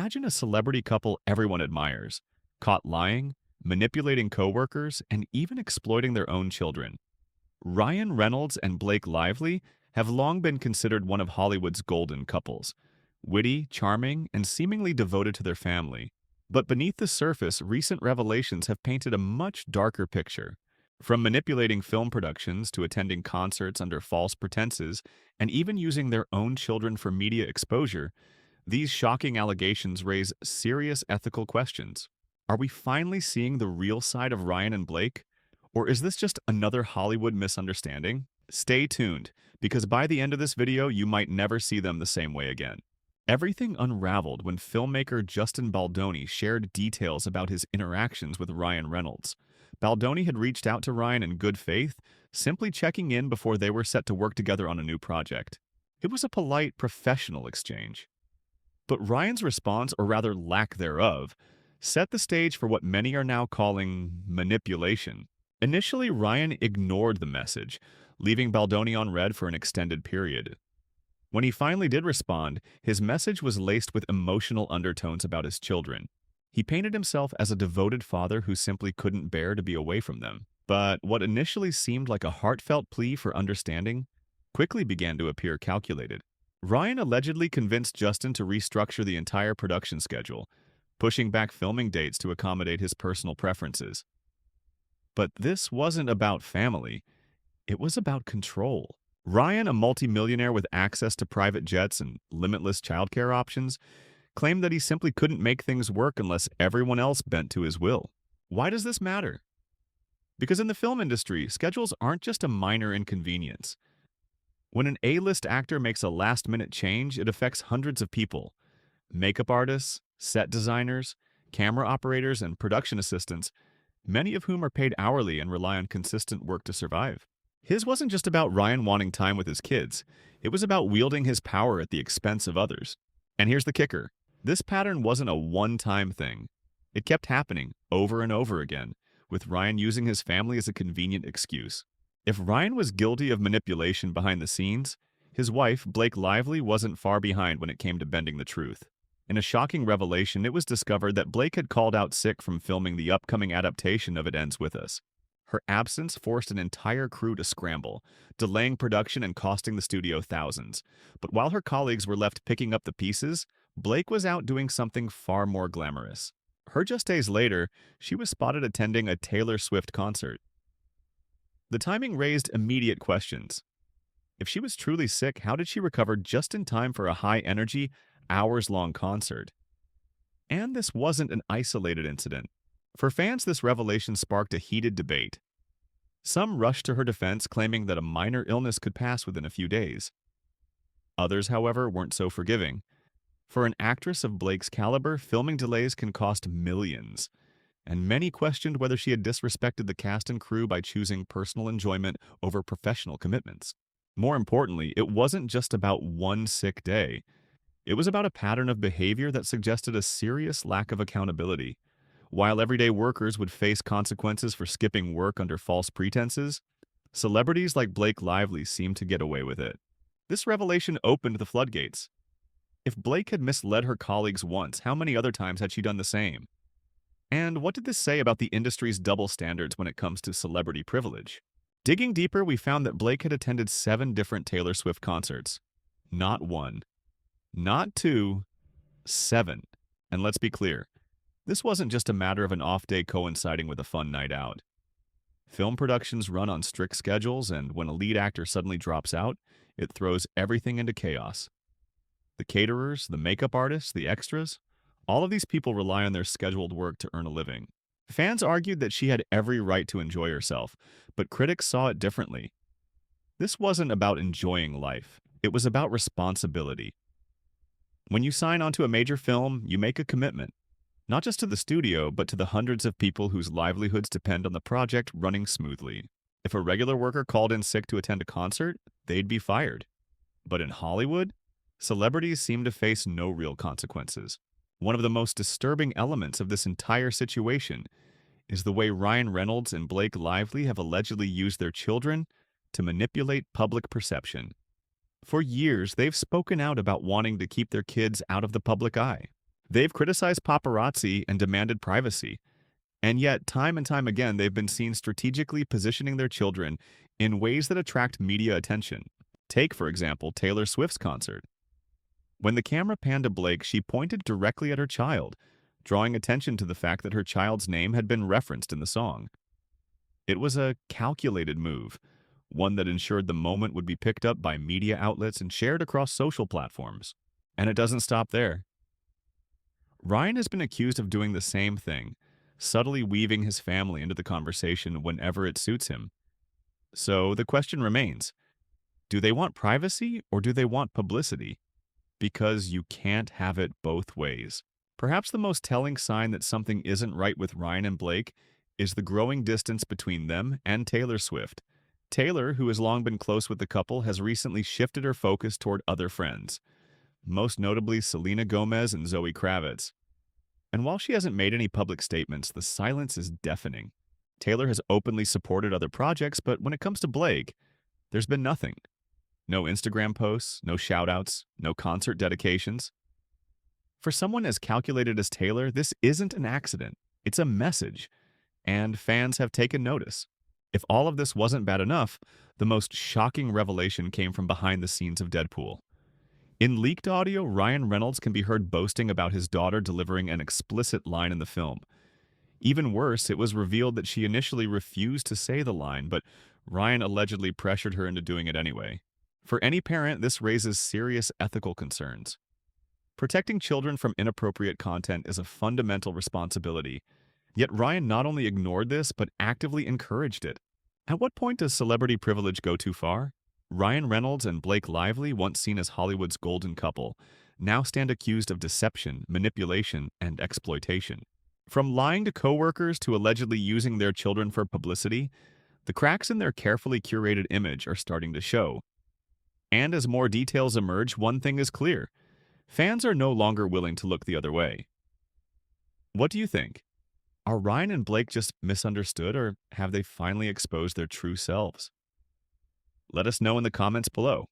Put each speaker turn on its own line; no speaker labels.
Imagine a celebrity couple everyone admires, caught lying, manipulating coworkers, and even exploiting their own children. Ryan Reynolds and Blake Lively have long been considered one of Hollywood's golden couples, witty, charming, and seemingly devoted to their family. But beneath the surface, recent revelations have painted a much darker picture. From manipulating film productions to attending concerts under false pretenses and even using their own children for media exposure, these shocking allegations raise serious ethical questions. Are we finally seeing the real side of Ryan and Blake? Or is this just another Hollywood misunderstanding? Stay tuned, because by the end of this video, you might never see them the same way again. Everything unraveled when filmmaker Justin Baldoni shared details about his interactions with Ryan Reynolds. Baldoni had reached out to Ryan in good faith, simply checking in before they were set to work together on a new project. It was a polite, professional exchange. But Ryan's response, or rather lack thereof, set the stage for what many are now calling manipulation. Initially, Ryan ignored the message, leaving Baldoni on red for an extended period. When he finally did respond, his message was laced with emotional undertones about his children. He painted himself as a devoted father who simply couldn't bear to be away from them. But what initially seemed like a heartfelt plea for understanding quickly began to appear calculated. Ryan allegedly convinced Justin to restructure the entire production schedule, pushing back filming dates to accommodate his personal preferences. But this wasn't about family. It was about control. Ryan, a multimillionaire with access to private jets and limitless childcare options, claimed that he simply couldn't make things work unless everyone else bent to his will. Why does this matter? Because in the film industry, schedules aren't just a minor inconvenience. When an A-list actor makes a last-minute change, it affects hundreds of people. Makeup artists, set designers, camera operators, and production assistants, many of whom are paid hourly and rely on consistent work to survive. His wasn't just about Ryan wanting time with his kids. It was about wielding his power at the expense of others. And here's the kicker. This pattern wasn't a one-time thing. It kept happening over and over again, with Ryan using his family as a convenient excuse. If Ryan was guilty of manipulation behind the scenes, his wife, Blake Lively, wasn't far behind when it came to bending the truth. In a shocking revelation, it was discovered that Blake had called out sick from filming the upcoming adaptation of It Ends With Us. Her absence forced an entire crew to scramble, delaying production and costing the studio thousands. But while her colleagues were left picking up the pieces, Blake was out doing something far more glamorous. Just days later, she was spotted attending a Taylor Swift concert. The timing raised immediate questions. If she was truly sick, how did she recover just in time for a high-energy, hours-long concert? And this wasn't an isolated incident. For fans, this revelation sparked a heated debate. Some rushed to her defense, claiming that a minor illness could pass within a few days. Others, however, weren't so forgiving. For an actress of Blake's caliber, filming delays can cost millions, and many questioned whether she had disrespected the cast and crew by choosing personal enjoyment over professional commitments. More importantly, it wasn't just about one sick day. It was about a pattern of behavior that suggested a serious lack of accountability. While everyday workers would face consequences for skipping work under false pretenses, celebrities like Blake Lively seemed to get away with it. This revelation opened the floodgates. If Blake had misled her colleagues once, how many other times had she done the same? And what did this say about the industry's double standards when it comes to celebrity privilege? Digging deeper, we found that Blake had attended 7 different Taylor Swift concerts. Not 1. Not 2. 7. And let's be clear. This wasn't just a matter of an off day coinciding with a fun night out. Film productions run on strict schedules, and when a lead actor suddenly drops out, it throws everything into chaos. The caterers, the makeup artists, the extras, all of these people rely on their scheduled work to earn a living. Fans argued that she had every right to enjoy herself, but critics saw it differently. This wasn't about enjoying life. It was about responsibility. When you sign onto a major film, you make a commitment. Not just to the studio, but to the hundreds of people whose livelihoods depend on the project running smoothly. If a regular worker called in sick to attend a concert, they'd be fired. But in Hollywood, celebrities seem to face no real consequences. One of the most disturbing elements of this entire situation is the way Ryan Reynolds and Blake Lively have allegedly used their children to manipulate public perception. For years, they've spoken out about wanting to keep their kids out of the public eye. They've criticized paparazzi and demanded privacy, and yet, time and time again, they've been seen strategically positioning their children in ways that attract media attention. Take, for example, Taylor Swift's concert. When the camera panned to Blake, she pointed directly at her child, drawing attention to the fact that her child's name had been referenced in the song. It was a calculated move, one that ensured the moment would be picked up by media outlets and shared across social platforms. And it doesn't stop there. Ryan has been accused of doing the same thing, subtly weaving his family into the conversation whenever it suits him. So the question remains, do they want privacy or do they want publicity? Because you can't have it both ways. Perhaps the most telling sign that something isn't right with Ryan and Blake is the growing distance between them and Taylor Swift. Taylor, who has long been close with the couple, has recently shifted her focus toward other friends, most notably Selena Gomez and Zoe Kravitz. And while she hasn't made any public statements, the silence is deafening. Taylor has openly supported other projects, but when it comes to Blake, there's been nothing. No Instagram posts, no shoutouts, no concert dedications. For someone as calculated as Taylor, this isn't an accident. It's a message, and fans have taken notice. If all of this wasn't bad enough, the most shocking revelation came from behind the scenes of Deadpool. In leaked audio, Ryan Reynolds can be heard boasting about his daughter delivering an explicit line in the film. Even worse, it was revealed that she initially refused to say the line, but Ryan allegedly pressured her into doing it anyway. For any parent, this raises serious ethical concerns. Protecting children from inappropriate content is a fundamental responsibility, yet Ryan not only ignored this, but actively encouraged it. At what point does celebrity privilege go too far? Ryan Reynolds and Blake Lively, once seen as Hollywood's golden couple, now stand accused of deception, manipulation, and exploitation. From lying to coworkers to allegedly using their children for publicity, the cracks in their carefully curated image are starting to show. And as more details emerge, one thing is clear. Fans are no longer willing to look the other way. What do you think? Are Ryan and Blake just misunderstood, or have they finally exposed their true selves? Let us know in the comments below.